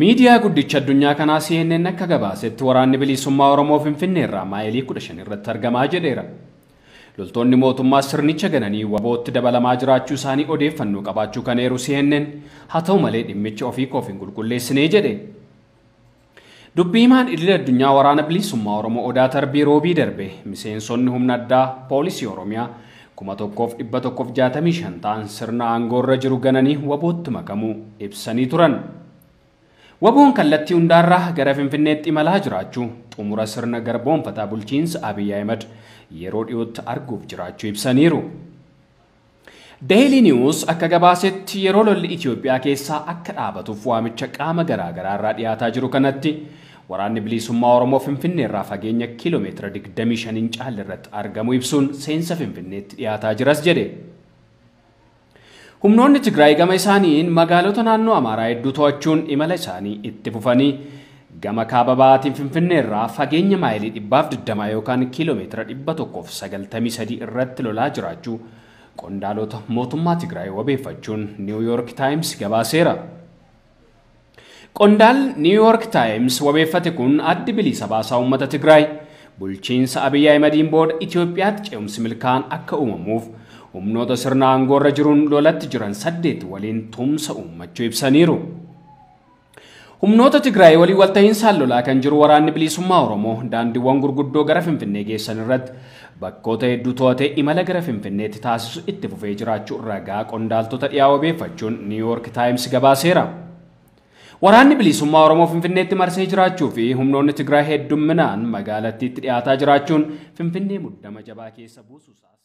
Miidiyaa guddicha addunyaa kanaa CNN akka gabaasetti waraanni bilisummaa Oromoo Finfinnee irraa mailii 15 irratti argamaa jedheera. Loltoonni mootummaa sirnicha gananii wabootti dabalamaa jiraachuu isaanii odeeffannoo qabaachuu kan eeru CNN haa ta'u malee dhimmicha ofii koofiin qulqulleessinee jedhe. Dubbiimaan idil addunyaa waraana bilisummaa Oromoo Odaa Tarbii roobii darbe miseensonni humna addaa poolisii Oromiyaa 1165 ta'an sirna aangoorra jiru gananii wabootti makamuu ibsanii turan. Waboon kallattii hundaarraa gara Finfinneetti imalaa jiraachuu xumura sirna garboonfataa bulchiinsa Abiy Ahmed yeroo dhiyootti arguuf jiraachuu ibsaniiru. Daily News akka gabaasetti yeroo lolli Itoophiyaa keessaa akka dhaabatuuf waamicha qaama garaagaraarraa dhiyaataa jiru kanatti waraanni bilisummaa Oromoo Finfinnee irraa fageenya kiiloomeetira 25 caalaa irratti argamu ibsuun seensa Finfinneetti dhiyaataa jiras jedhe. Humnoonni Tigraay gama isaaniin magaalota naannoo Amaaraa hedduu to'achuun imala isaanii itti fufanii gama kaaba ba'aatiin Finfinnee irraa fageenya maayilii 120 yookaan kiiloomeetira 193 irratti lolaa jiraachuu qondaalota mootummaa Tigraay wabeeffachuun New York Times gabaaseera. Qondaal New York Times wabeeffate kun addi bilisa baasaa uummata Tigraay bulchiinsa Abiy Ahmediin booda Itoophiyaatti ce'umsi milkaan akka uumamuuf humnoota sirna aangoorra jiruun lolatti jiran 8 waliin tumsa uummachuu ibsaniiru. Humnoota Tigraay waliin walta'iinsaan lolaa kan jiru waraanni bilisummaa Oromoo daandiiwwan gurguddoo gara Finfinnee geessan irratti bakkoota hedduu to'atee imala gara Finfinneetti taasisu itti fufee jiraachuu ragaa qondaaltota dhiyaa wabeeffachuun New York Times gabaaseera. Waraanni bilisummaa Oromoo Finfinneetti marsee jiraachuu fi humnoonni Tigraay heddumminaan magaalattiitti dhiyaataa jiraachuun Finfinnee muddama jabaa keessa buusuusaas